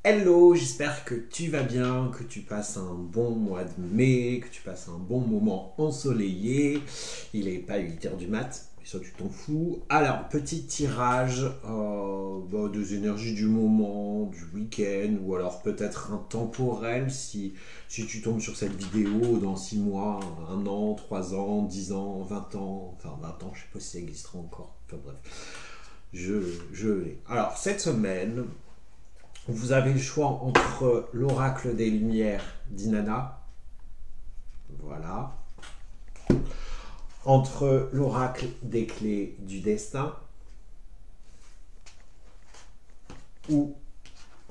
Hello, j'espère que tu vas bien, que tu passes un bon mois de mai, que tu passes un bon moment ensoleillé. Il est pas 8 h du mat, mais ça tu t'en fous. Alors, petit tirage des énergies du moment, du week-end, ou alors peut-être un temporel si tu tombes sur cette vidéo dans 6 mois, 1 an, 3 ans, 10 ans, 20 ans, enfin 20 ans, je sais pas si ça existera encore. Enfin bref, je l'ai. Alors, cette semaine, vous avez le choix entre l'oracle des Lumières d'Inanna, voilà, entre l'oracle des clés du destin, ou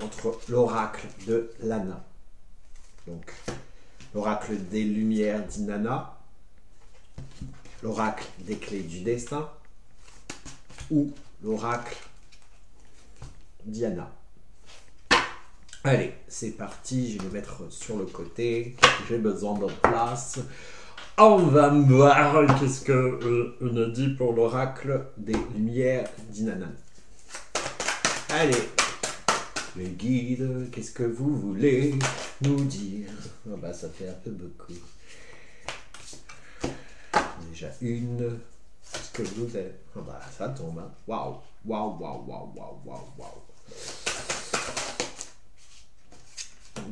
entre l'oracle de Lana. Donc, l'oracle des Lumières d'Inanna, l'oracle des clés du destin, ou l'oracle d'Iana. Allez, c'est parti, je vais me mettre sur le côté, j'ai besoin de place. On va voir qu'est-ce que on a dit pour l'oracle des Lumières d'Inanna. Allez, le guide, qu'est-ce que vous voulez nous dire? Oh bah ça fait un peu beaucoup. Déjà une, est-ce que vous avez... Oh bah ça tombe, hein. Waouh, waouh, waouh, waouh, waouh, waouh, waouh.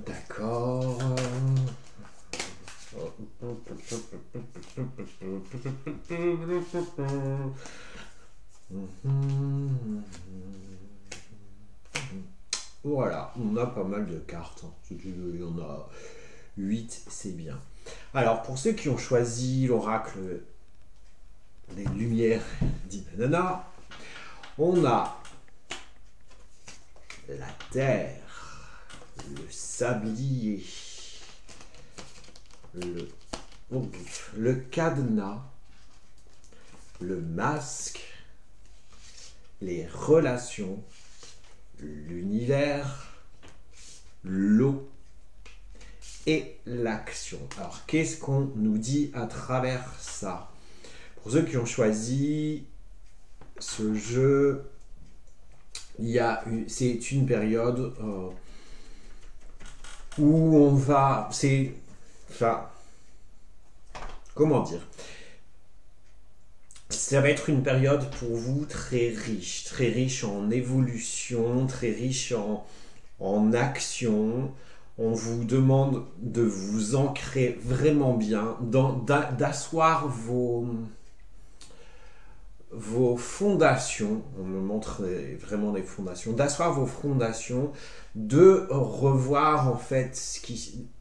D'accord. Voilà, on a pas mal de cartes. Il y en a 8, c'est bien. Alors, pour ceux qui ont choisi l'oracle des Lumières d'Inanna, on a la Terre, le sablier, le cadenas, le masque, les relations, l'univers, l'eau et l'action. Alors, qu'est-ce qu'on nous dit à travers ça? Pour ceux qui ont choisi ce jeu, c'est une période où on va... comment dire? Ça va être une période pour vous très riche en évolution, très riche en action. On vous demande de vous ancrer vraiment bien, d'asseoir vos fondations. On me montre vraiment des fondations, d'asseoir vos fondations, de revoir en fait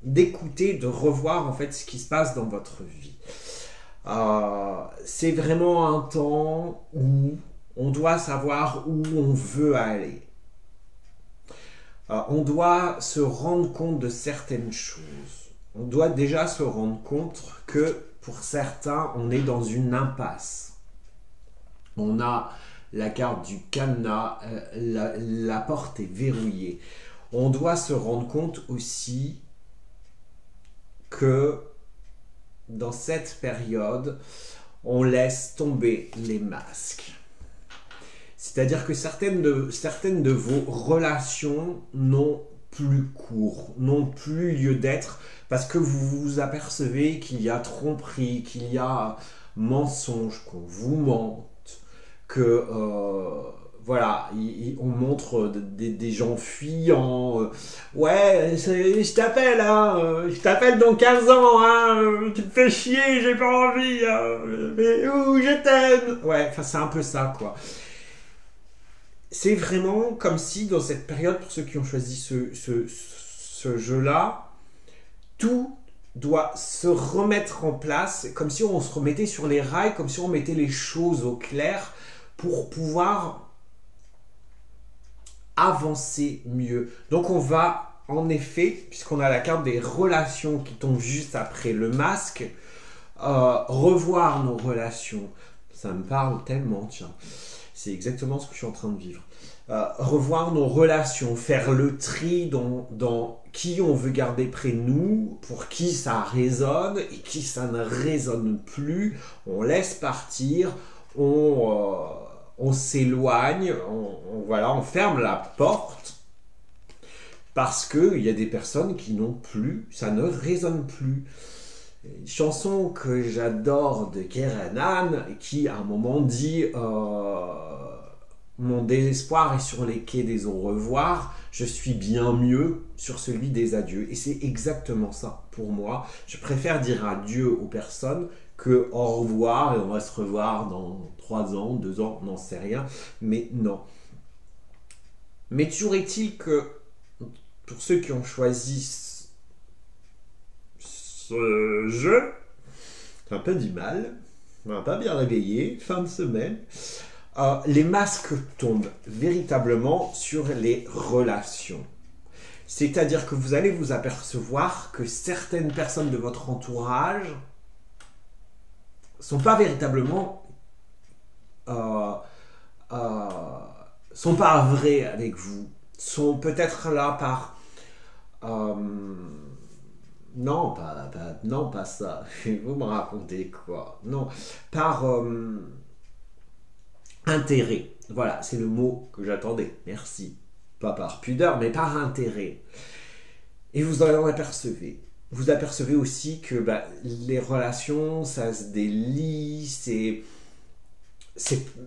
d'écouter, de revoir en fait ce qui se passe dans votre vie. C'est vraiment un temps où on doit savoir où on veut aller. On doit se rendre compte de certaines choses. On doit déjà se rendre compte que pour certains, on est dans une impasse. On a la carte du cadenas, la porte est verrouillée. On doit se rendre compte aussi que dans cette période, on laisse tomber les masques. C'est-à-dire que certaines de vos relations n'ont plus cours, n'ont plus lieu d'être, parce que vous vous apercevez qu'il y a tromperie, qu'il y a mensonge, qu'on vous mente, que voilà, on montre des gens fuyants. Ouais, je t'appelle, hein, je t'appelle dans 15 ans, hein, tu me fais chier, j'ai pas envie, hein, mais je t'aime. Ouais, enfin c'est un peu ça, quoi. C'est vraiment comme si dans cette période, pour ceux qui ont choisi ce jeu-là, tout doit se remettre en place, comme si on se remettait sur les rails, comme si on mettait les choses au clair pour pouvoir avancer mieux. Donc on va, en effet, puisqu'on a la carte des relations qui tombe juste après le masque, revoir nos relations. Ça me parle tellement, tiens. C'est exactement ce que je suis en train de vivre. Revoir nos relations, faire le tri dans qui on veut garder près de nous, pour qui ça résonne et qui ça ne résonne plus. On laisse partir, on s'éloigne, voilà, on ferme la porte Parce qu'il y a des personnes qui n'ont plus, ça ne résonne plus. Une chanson que j'adore de Kerenan qui à un moment dit mon désespoir est sur les quais des au revoir, je suis bien mieux sur celui des adieux. Et c'est exactement ça pour moi. Je préfère dire adieu aux personnes que au revoir et on va se revoir dans 3 ans, 2 ans, on n'en sait rien. Mais non. Mais toujours est-il que pour ceux qui ont choisi ce jeu, j'ai un peu du mal, on n'a pas bien réveillé, fin de semaine. Les masques tombent véritablement sur les relations. C'est-à-dire que vous allez vous apercevoir que certaines personnes de votre entourage sont pas véritablement sont pas vraies avec vous, sont peut-être là par non, non, pas ça. Vous me racontez quoi? Non, par intérêt. Voilà, c'est le mot que j'attendais. Merci. Pas par pudeur, mais par intérêt. Et vous en apercevez. Vous apercevez aussi que les relations, ça se délie,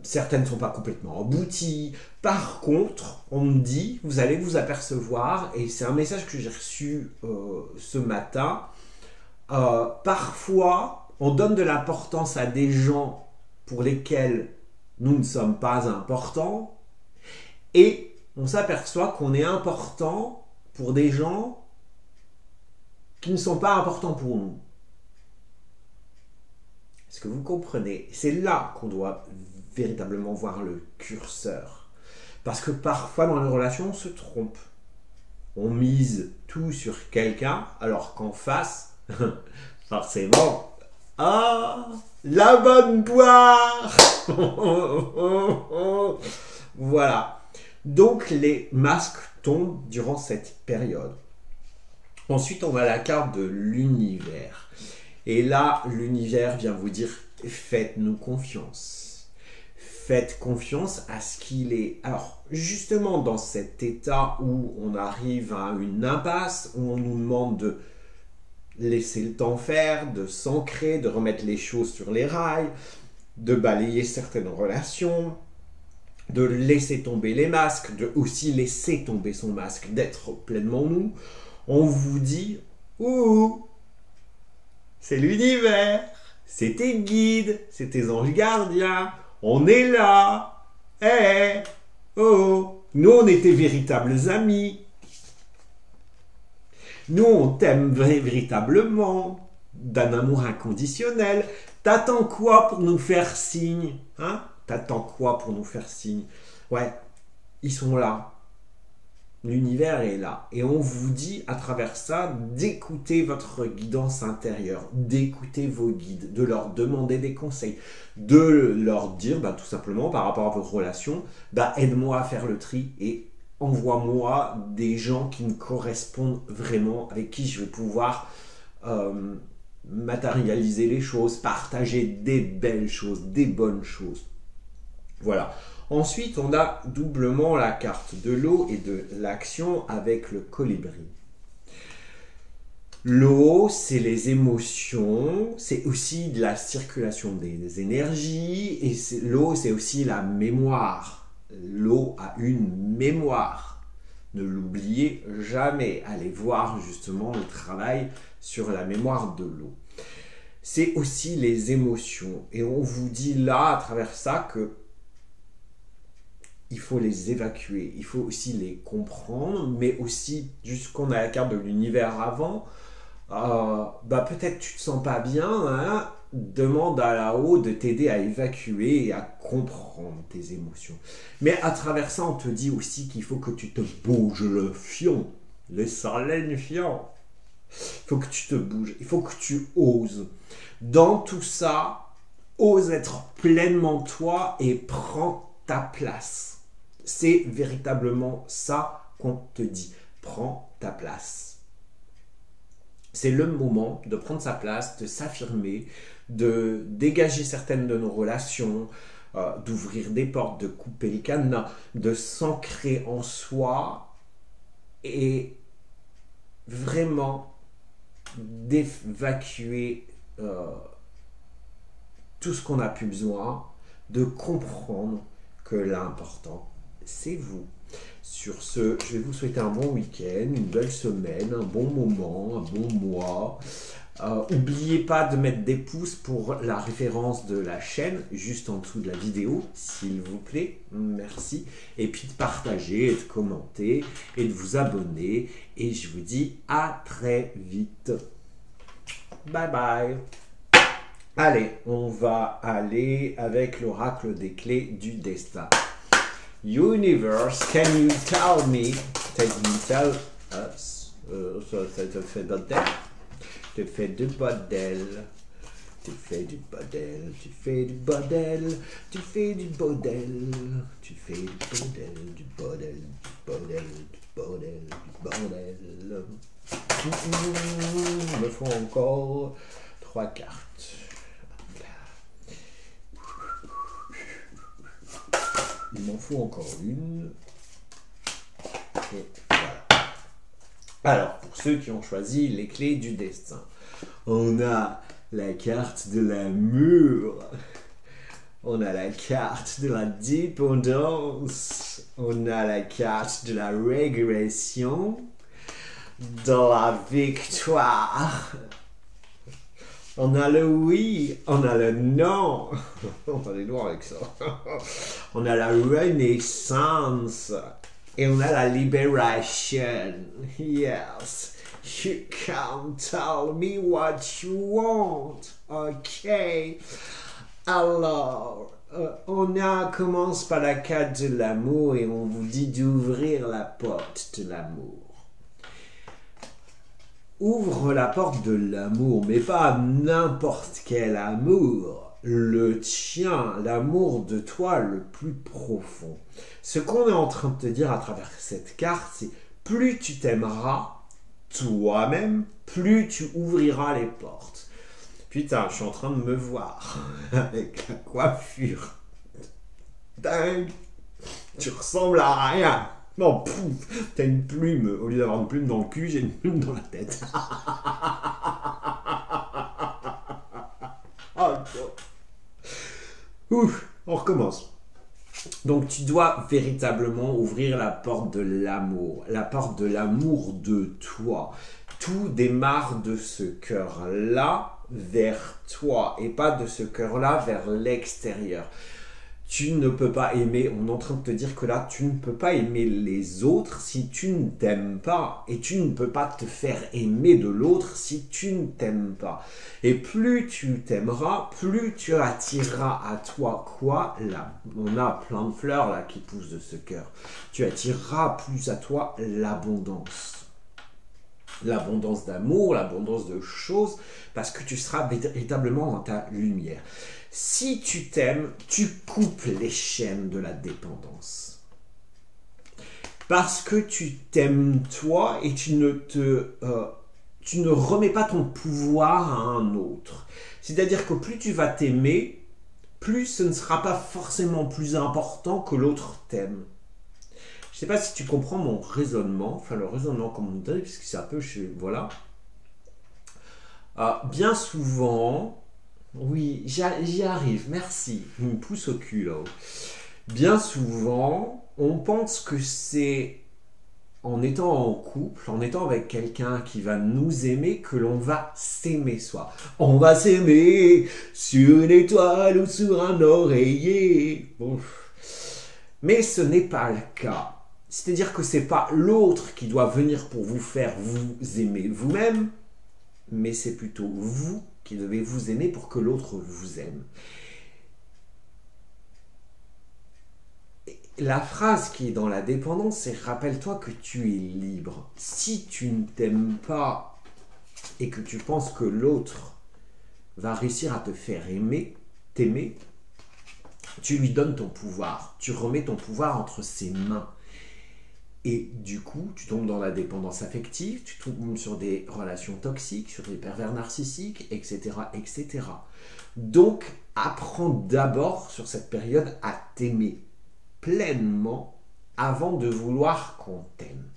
certaines ne sont pas complètement abouties. Par contre, on me dit, vous allez vous apercevoir, et c'est un message que j'ai reçu ce matin, parfois, on donne de l'importance à des gens pour lesquels nous ne sommes pas importants, et on s'aperçoit qu'on est important pour des gens qui ne sont pas importants pour nous. Est-ce que vous comprenez? C'est là qu'on doit véritablement voir le curseur. Parce que parfois dans les relations, on se trompe. On mise tout sur quelqu'un, alors qu'en face, forcément, la bonne poire. Voilà. Donc les masques tombent durant cette période. Ensuite, on a la carte de l'univers. Et là, l'univers vient vous dire, faites-nous confiance. Faites confiance à ce qu'il est. Alors, justement, dans cet état où on arrive à une impasse, où on nous demande de laisser le temps faire, de s'ancrer, de remettre les choses sur les rails, de balayer certaines relations, de laisser tomber les masques, de aussi laisser tomber son masque, d'être pleinement nous, on vous dit, ouh, c'est l'univers, c'est tes guides, c'est tes anges gardiens, on est là, oh, nous on était véritables amis, nous on t'aime véritablement, d'un amour inconditionnel, t'attends quoi pour nous faire signe, hein? T'attends quoi pour nous faire signe? Ouais, ils sont là. L'univers est là. Et on vous dit à travers ça d'écouter votre guidance intérieure, d'écouter vos guides, de leur demander des conseils, de leur dire tout simplement par rapport à votre relation, aide-moi à faire le tri et envoie-moi des gens qui me correspondent vraiment, avec qui je vais pouvoir matérialiser les choses, partager des belles choses, des bonnes choses. Voilà. Ensuite, on a doublement la carte de l'eau et de l'action avec le colibri. L'eau, c'est les émotions, c'est aussi de la circulation des énergies, et l'eau, c'est aussi la mémoire. L'eau a une mémoire. Ne l'oubliez jamais. Allez voir justement le travail sur la mémoire de l'eau. C'est aussi les émotions. Et on vous dit là, à travers ça, que il faut les évacuer, il faut aussi les comprendre, mais aussi, jusqu'on a la carte de l'univers avant, peut-être tu te sens pas bien, hein, demande à là-haut de t'aider à évacuer et à comprendre tes émotions. Mais à travers ça, on te dit aussi qu'il faut que tu te bouges le fion, le soleil fion. Il faut que tu te bouges, il faut que tu oses. Dans tout ça, ose être pleinement toi et prends ta place. C'est véritablement ça qu'on te dit. Prends ta place. C'est le moment de prendre sa place, de s'affirmer, de dégager certaines de nos relations, d'ouvrir des portes, de couper les cadenas, de s'ancrer en soi et vraiment d'évacuer tout ce qu'on a plus besoin, de comprendre que l'important, c'est vous. Sur ce, je vais vous souhaiter un bon week-end, une belle semaine, un bon moment, un bon mois. N'oubliez pas de mettre des pouces pour la référence de la chaîne, juste en dessous de la vidéo, s'il vous plaît. Merci. Et puis de partager, et de commenter, et de vous abonner. Et je vous dis à très vite. Bye bye. Allez, on va aller avec l'oracle des clés du destin. Universe, can you tell me, can you tell us, ça te fait bordel, tu fais du bordel, tu fais du bordel, tu fais du bordel, tu fais du bordel, tu fais du bordel, du bordel, du bordel, du bordel, du bordel. Il me faut encore 3 cartes. Il m'en faut encore une. Et voilà. Alors, pour ceux qui ont choisi les clés du destin, on a la carte de l'amour. On a la carte de la dépendance. On a la carte de la régression. De la victoire. On a le oui, on a le non. On va aller loin avec ça. On a la renaissance. Et on a la libération. Yes. You can tell me what you want. Ok. Alors, commence par la carte de l'amour et on vous dit d'ouvrir la porte de l'amour. Ouvre la porte de l'amour, mais pas n'importe quel amour. Le tien, l'amour de toi le plus profond. Ce qu'on est en train de te dire à travers cette carte, c'est plus tu t'aimeras toi-même, plus tu ouvriras les portes. Putain, je suis en train de me voir avec la coiffure. Dingue, tu ressembles à rien. Non, pouf, t'as une plume. Au lieu d'avoir une plume dans le cul, j'ai une plume dans la tête. Oh, ouf, on recommence. Donc tu dois véritablement ouvrir la porte de l'amour. La porte de l'amour de toi. Tout démarre de ce cœur-là vers toi et pas de ce cœur-là vers l'extérieur. Tu ne peux pas aimer, on est en train de te dire que là, tu ne peux pas aimer les autres si tu ne t'aimes pas. Et tu ne peux pas te faire aimer de l'autre si tu ne t'aimes pas. Et plus tu t'aimeras, plus tu attireras à toi quoi là. On a plein de fleurs là qui poussent de ce cœur. Tu attireras plus à toi l'abondance. L'abondance d'amour, l'abondance de choses, parce que tu seras véritablement dans ta lumière. Si tu t'aimes, tu coupes les chaînes de la dépendance. Parce que tu t'aimes toi et tu ne remets pas ton pouvoir à un autre. C'est-à-dire que plus tu vas t'aimer, plus ce ne sera pas forcément plus important que l'autre t'aime. Je ne sais pas si tu comprends mon raisonnement, enfin le raisonnement comme on dit, puisque c'est un peu, voilà. Bien souvent, oui, j'y arrive, merci, il me pousse au cul là-haut. Bien souvent, on pense que c'est en étant en couple, en étant avec quelqu'un qui va nous aimer, que l'on va s'aimer soi. On va s'aimer sur une étoile ou sur un oreiller. Ouf. Mais ce n'est pas le cas. C'est-à-dire que ce n'est pas l'autre qui doit venir pour vous faire vous aimer vous-même, mais c'est plutôt vous qui devez vous aimer pour que l'autre vous aime. La phrase qui est dans la dépendance, c'est « Rappelle-toi que tu es libre ». Si tu ne t'aimes pas et que tu penses que l'autre va réussir à te faire aimer, t'aimer, tu lui donnes ton pouvoir. Tu remets ton pouvoir entre ses mains. Et du coup, tu tombes dans la dépendance affective, tu tombes sur des relations toxiques, sur des pervers narcissiques, etc., etc. Donc, apprends d'abord sur cette période à t'aimer pleinement avant de vouloir qu'on t'aime.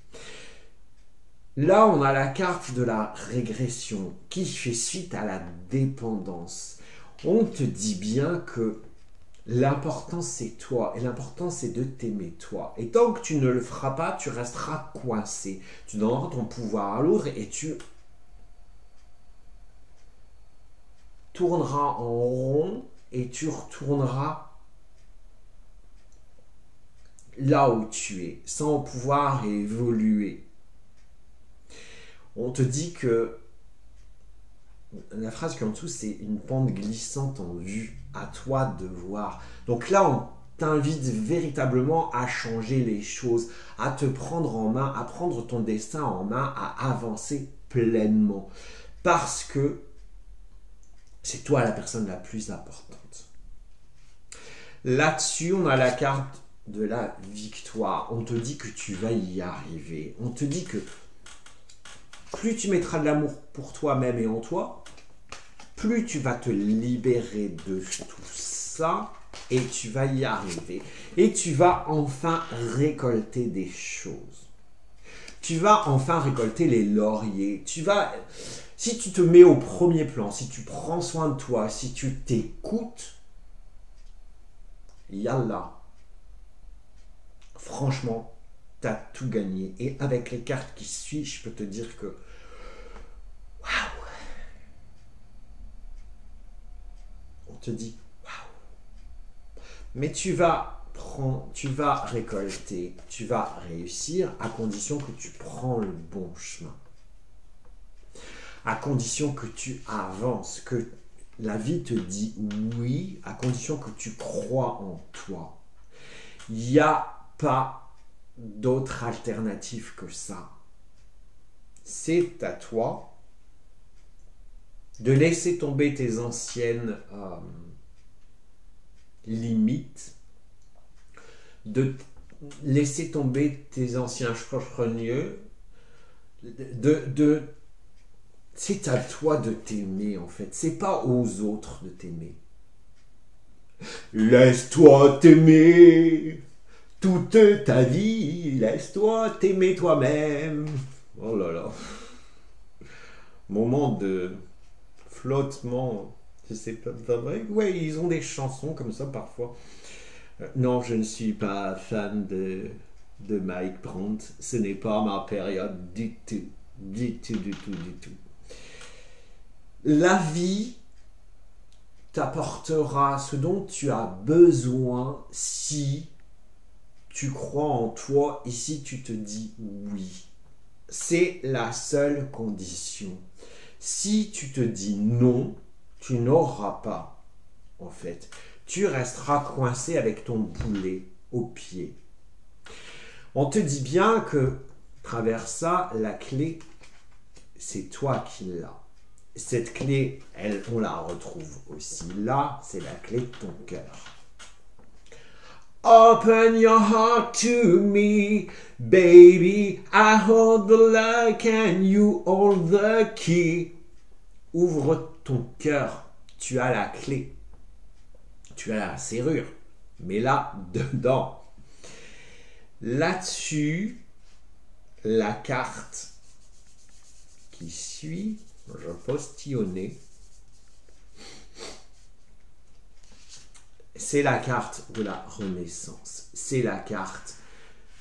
Là, on a la carte de la régression qui fait suite à la dépendance. On te dit bien que l'important c'est toi et l'important c'est de t'aimer toi. Et tant que tu ne le feras pas, tu resteras coincé. Tu donneras ton pouvoir à l'autre et tu tourneras en rond et tu retourneras là où tu es sans pouvoir évoluer. On te dit que la phrase qui est en dessous, c'est une pente glissante en vue. À toi de voir. Donc là, on t'invite véritablement à changer les choses, à te prendre en main, à prendre ton destin en main, à avancer pleinement. Parce que c'est toi la personne la plus importante. Là-dessus, on a la carte de la victoire. On te dit que tu vas y arriver. On te dit que plus tu mettras de l'amour pour toi-même et en toi, plus tu vas te libérer de tout ça et tu vas y arriver. Et tu vas enfin récolter des choses. Tu vas enfin récolter les lauriers. Si tu te mets au premier plan, si tu prends soin de toi, si tu t'écoutes, yallah. Franchement, tu as tout gagné. Et avec les cartes qui suivent, je peux te dire que waouh! On te dit waouh! Mais tu vas récolter, tu vas réussir à condition que tu prends le bon chemin. À condition que tu avances, que la vie te dit oui, à condition que tu crois en toi. Il n'y a pas d'autre alternative que ça. C'est à toi de laisser tomber tes anciennes limites, de laisser tomber tes anciens chrogneux, c'est à toi de t'aimer en fait, c'est pas aux autres de t'aimer. Laisse-toi t'aimer toute ta vie, laisse-toi t'aimer toi-même. Oh là là. Moment de flottement, je sais pas, ouais, ils ont des chansons comme ça parfois. Non, je ne suis pas fan de Mike Brandt, ce n'est pas ma période du tout, du tout, du tout, du tout. La vie t'apportera ce dont tu as besoin si tu crois en toi et si tu te dis oui. C'est la seule condition. Si tu te dis non, tu n'auras pas, en fait. Tu resteras coincé avec ton boulet au pied. On te dit bien que, à travers ça, la clé, c'est toi qui l'as. Cette clé, on la retrouve aussi là, c'est la clé de ton cœur. Open your heart to me, baby. I hold the lock and you hold the key. Ouvre ton cœur, tu as la clé. Tu as la serrure, mais là, dedans. Là-dessus, la carte qui suit, je postillonnais, c'est la carte de la renaissance. C'est la carte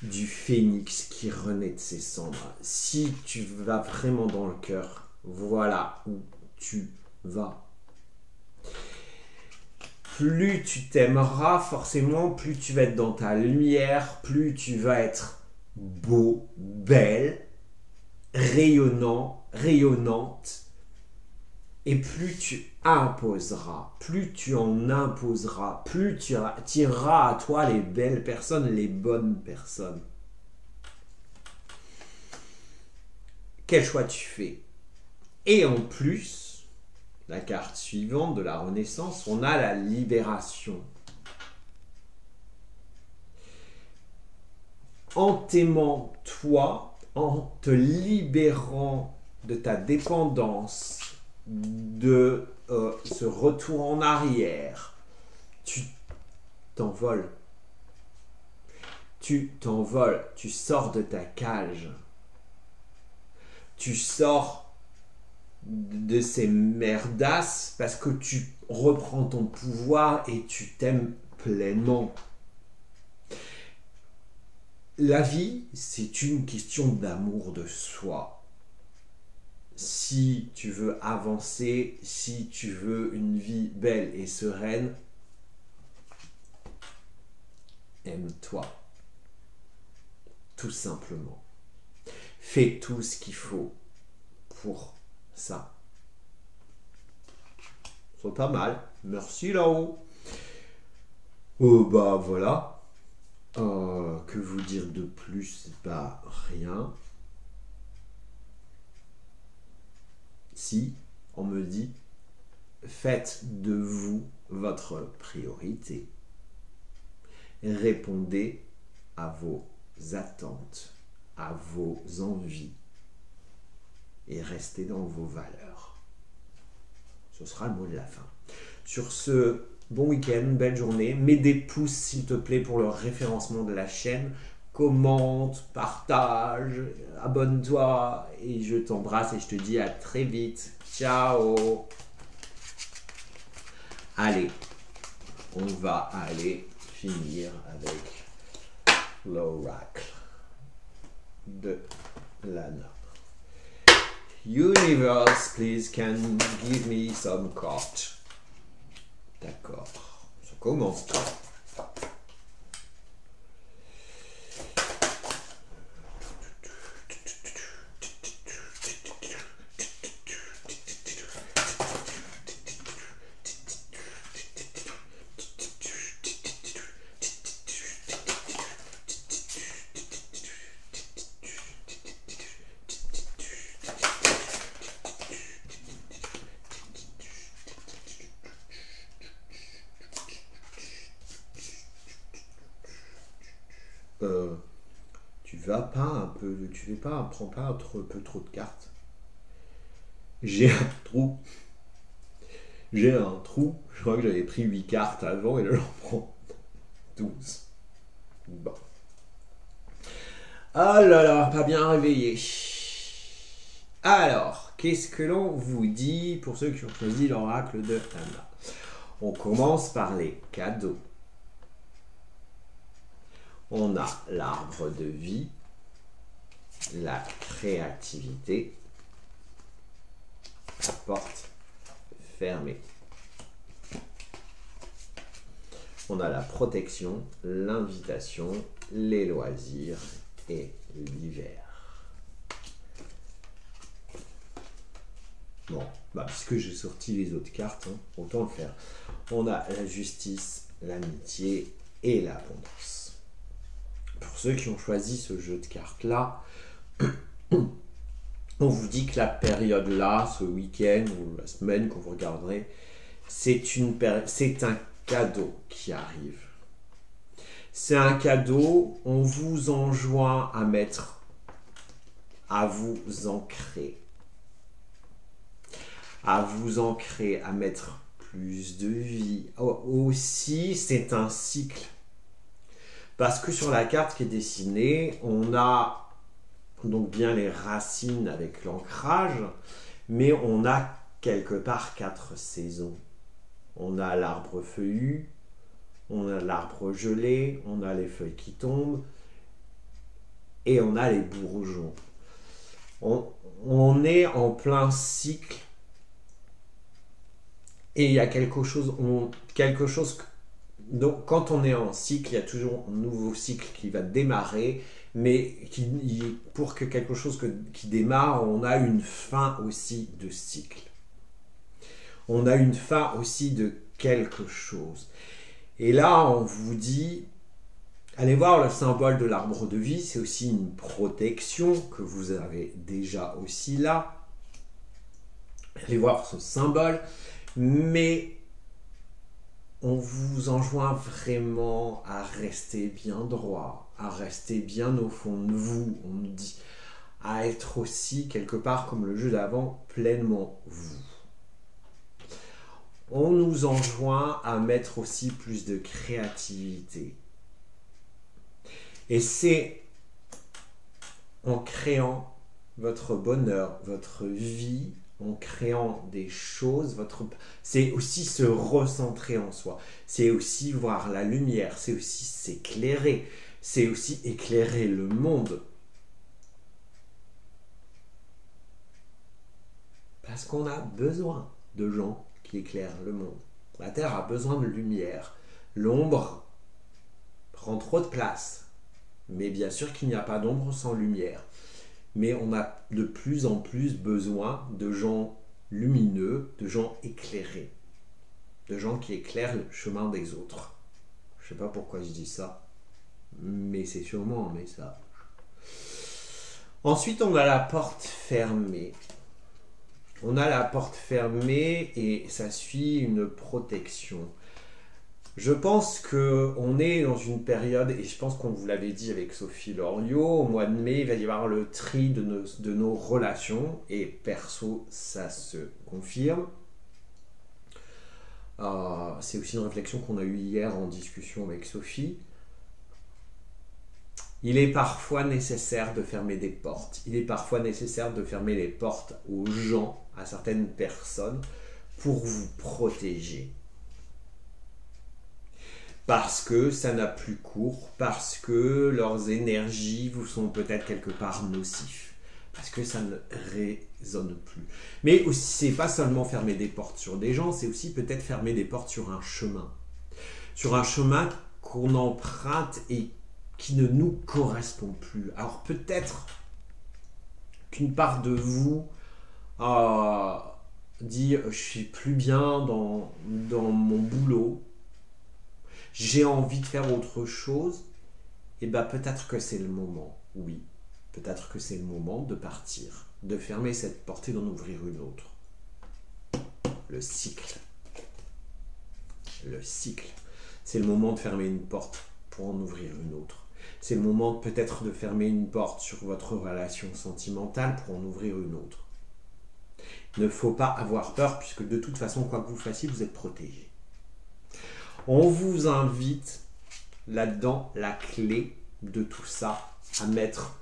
du phénix qui renaît de ses cendres. Si tu vas vraiment dans le cœur, voilà où tu vas. Plus tu t'aimeras, forcément, plus tu vas être dans ta lumière, plus tu vas être beau, belle, rayonnant, rayonnante, et plus tu imposeras, plus tu en imposeras, plus tu attireras à toi les belles personnes, les bonnes personnes. Quel choix tu fais? Et en plus, la carte suivante de la Renaissance, on a la libération. En t'aimant toi, en te libérant de ta dépendance, de ce retour en arrière, tu t'envoles. Tu t'envoles, tu sors de ta cage. tu sors de ces merdasses parce que tu reprends ton pouvoir et tu t'aimes pleinement. La vie, c'est une question d'amour de soi. Si tu veux avancer, si tu veux une vie belle et sereine, aime-toi. Tout simplement. Fais tout ce qu'il faut pour ça. C'est pas mal. Merci là-haut. Bah voilà. Que vous dire de plus? Bah rien. Si on me dit, faites de vous votre priorité. Répondez à vos attentes, à vos envies et restez dans vos valeurs. Ce sera le mot de la fin. Sur ce, bon week-end, belle journée. Mets des pouces s'il te plaît pour le référencement de la chaîne. Commente, partage, abonne-toi et je t'embrasse et je te dis à très vite. Ciao. Allez, on va aller finir avec l'oracle de Lana. Universe, please can give me some cards. D'accord. Ça commence. Prends pas un peu trop de cartes. J'ai un trou. Je crois que j'avais pris 8 cartes avant et là j'en prends 12. Bon. Ah là là, pas bien réveillé. Alors, qu'est-ce que l'on vous dit pour ceux qui ont choisi l'oracle de Lana? On commence par les cadeaux. On a l'arbre de vie, la créativité, la porte fermée. On a la protection, l'invitation, les loisirs et l'hiver. Bon, puisque j'ai sorti les autres cartes, autant le faire. On a la justice, l'amitié et l'abondance. Pour ceux qui ont choisi ce jeu de cartes-là, on vous dit que la période là, ce week-end ou la semaine que vous regarderez, c'est un cadeau qui arrive. C'est un cadeau, on vous enjoint à vous ancrer. À mettre plus de vie. Aussi, c'est un cycle. Parce que sur la carte qui est dessinée, on a donc bien les racines avec l'ancrage, mais on a quelque part 4 saisons. On a l'arbre feuillu, on a l'arbre gelé, on a les feuilles qui tombent, et on a les bourgeons. On est en plein cycle, et il y a quelque chose donc quand on est en cycle, il y a toujours un nouveau cycle qui va démarrer, mais pour que quelque chose qui démarre, on a une fin aussi de cycle. On a une fin aussi de quelque chose. Et là, on vous dit, allez voir le symbole de l'arbre de vie, c'est aussi une protection que vous avez déjà aussi là. Allez voir ce symbole, mais on vous enjoint vraiment à rester bien droit, à rester bien au fond de vous. On nous dit à être aussi, quelque part, comme le jeu d'avant, pleinement vous. On nous enjoint à mettre aussi plus de créativité. Et c'est en créant votre bonheur, votre vie en créant des choses. C'est aussi se recentrer en soi. C'est aussi voir la lumière. C'est aussi s'éclairer. C'est aussi éclairer le monde. Parce qu'on a besoin de gens qui éclairent le monde. La Terre a besoin de lumière. L'ombre prend trop de place. Mais bien sûr qu'il n'y a pas d'ombre sans lumière. Mais on a de plus en plus besoin de gens lumineux, de gens éclairés. De gens qui éclairent le chemin des autres. Je ne sais pas pourquoi je dis ça, mais c'est sûrement un message. Ensuite, on a la porte fermée. On a la porte fermée et ça suit une protection. Je pense qu'on est dans une période, et je pense qu'on vous l'avait dit avec Sophie Loriot, au mois de mai, il va y avoir le tri de nos relations, et perso, ça se confirme. C'est aussi une réflexion qu'on a eue hier en discussion avec Sophie. Il est parfois nécessaire de fermer des portes. Il est parfois nécessaire de fermer les portes aux gens, à certaines personnes, pour vous protéger. Parce que ça n'a plus cours, parce que leurs énergies vous sont peut-être quelque part nocifs, parce que ça ne résonne plus. Mais aussi, c'est pas seulement fermer des portes sur des gens, c'est aussi peut-être fermer des portes sur un chemin. Sur un chemin qu'on emprunte et qui ne nous correspond plus. Alors peut-être qu'une part de vous dit « je suis plus bien dans mon boulot », j'ai envie de faire autre chose, et bien peut-être que c'est le moment, oui, peut-être que c'est le moment de partir, de fermer cette porte et d'en ouvrir une autre. Le cycle. Le cycle. C'est le moment de fermer une porte pour en ouvrir une autre. C'est le moment peut-être de fermer une porte sur votre relation sentimentale pour en ouvrir une autre. Il ne faut pas avoir peur puisque de toute façon, quoi que vous fassiez, vous êtes protégé. On vous invite là-dedans, la clé de tout ça, à mettre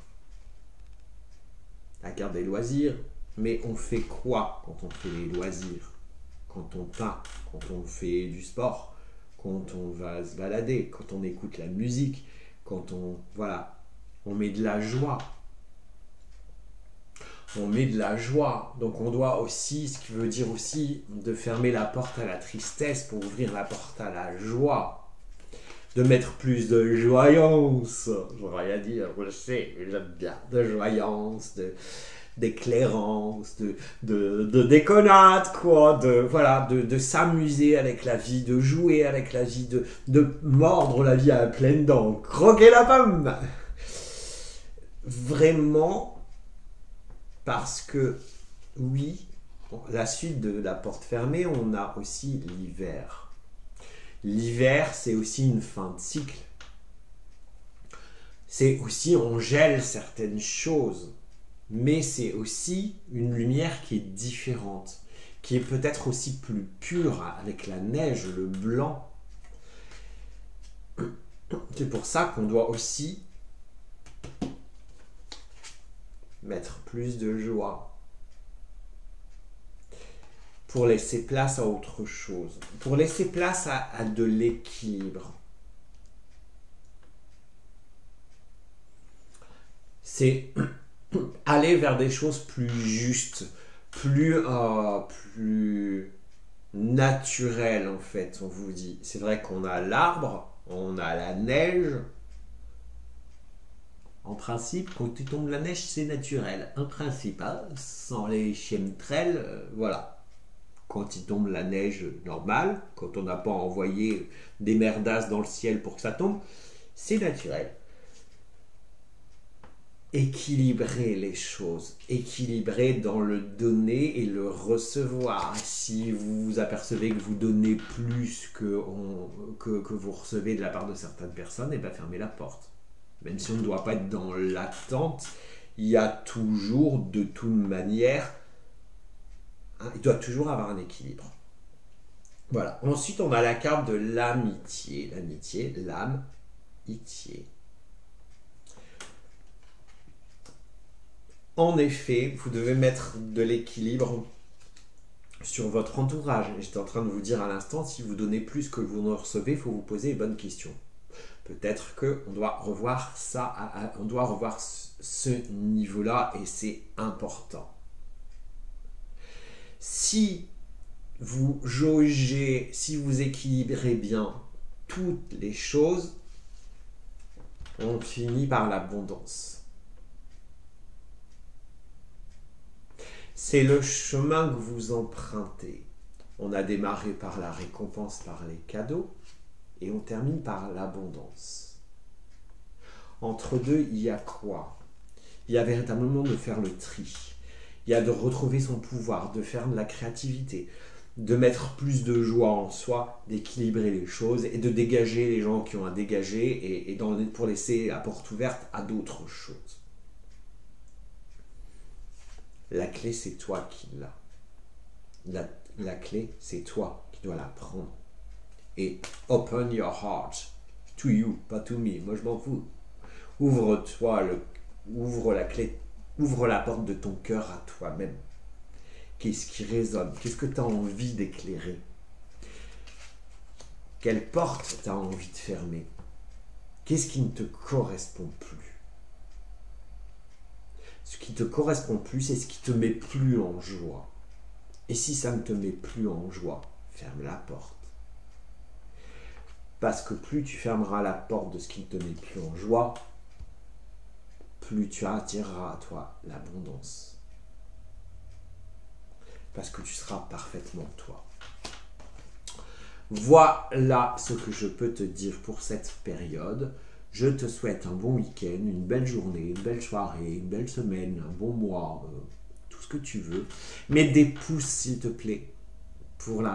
la carte des loisirs. Mais on fait quoi quand on fait les loisirs? Quand on peint, quand on fait du sport, quand on va se balader, quand on écoute la musique, quand on met de la joie. On met de la joie, donc on doit aussi, ce qui veut dire aussi de fermer la porte à la tristesse pour ouvrir la porte à la joie, de mettre plus de joyance, je n'aurais rien dire, je le sais, j'aime bien, de joyance, d'éclairance, de déconnade, quoi, de s'amuser avec la vie, de jouer avec la vie, de mordre la vie à pleines dents, croquer la pomme. Vraiment. Parce que, oui, la suite de la porte fermée, on a aussi l'hiver. L'hiver, c'est aussi une fin de cycle. C'est aussi, on gèle certaines choses. Mais c'est aussi une lumière qui est différente. Qui est peut-être aussi plus pure, avec la neige, le blanc. C'est pour ça qu'on doit aussi mettre plus de joie pour laisser place à autre chose, pour laisser place à de l'équilibre. C'est aller vers des choses plus justes, plus naturelles en fait, on vous dit. C'est vrai qu'on a l'arbre, on a la neige. En principe, quand il tombe la neige, c'est naturel. En principe, hein, sans les chemtrails, voilà. Quand il tombe la neige normale, quand on n'a pas envoyé des merdasses dans le ciel pour que ça tombe, c'est naturel. Équilibrer les choses, équilibrer dans le donner et le recevoir. Si vous vous apercevez que vous donnez plus que vous recevez de la part de certaines personnes, et bien fermez la porte. Même si on ne doit pas être dans l'attente, il y a toujours, de toute manière, il doit toujours avoir un équilibre. Voilà. Ensuite, on a la carte de l'amitié. L'amitié, l'amitié. En effet, vous devez mettre de l'équilibre sur votre entourage. J'étais en train de vous dire à l'instant, si vous donnez plus que vous ne recevez, il faut vous poser les bonnes questions. Peut-être qu'on doit revoir ça, on doit revoir ce niveau-là et c'est important. Si vous jaugez, si vous équilibrez bien toutes les choses, on finit par l'abondance. C'est le chemin que vous empruntez. On a démarré par la récompense, par les cadeaux, et on termine par l'abondance. Entre deux, il y a quoi? Il y a véritablement de faire le tri. Il y a de retrouver son pouvoir, de faire de la créativité, de mettre plus de joie en soi, d'équilibrer les choses et de dégager les gens qui ont à dégager et pour laisser la porte ouverte à d'autres choses. La clé, c'est toi qui l'as. La clé, c'est toi qui dois la prendre. Et open your heart to you, pas to me. Moi, je m'en fous. Ouvre la clé, ouvre la porte de ton cœur à toi-même. Qu'est-ce qui résonne? Qu'est-ce que tu as envie d'éclairer? Quelle porte tu as envie de fermer? Qu'est-ce qui ne te correspond plus? Ce qui ne te correspond plus, c'est ce qui te met plus en joie. Et si ça ne te met plus en joie, ferme la porte. Parce que plus tu fermeras la porte de ce qui ne te met plus en joie, plus tu attireras à toi l'abondance. Parce que tu seras parfaitement toi. Voilà ce que je peux te dire pour cette période. Je te souhaite un bon week-end, une belle journée, une belle soirée, une belle semaine, un bon mois, tout ce que tu veux. Mets des pouces s'il te plaît pour le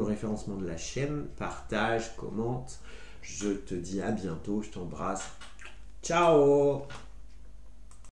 référencement de la chaîne. Partage, commente. Je te dis à bientôt, je t'embrasse. Ciao!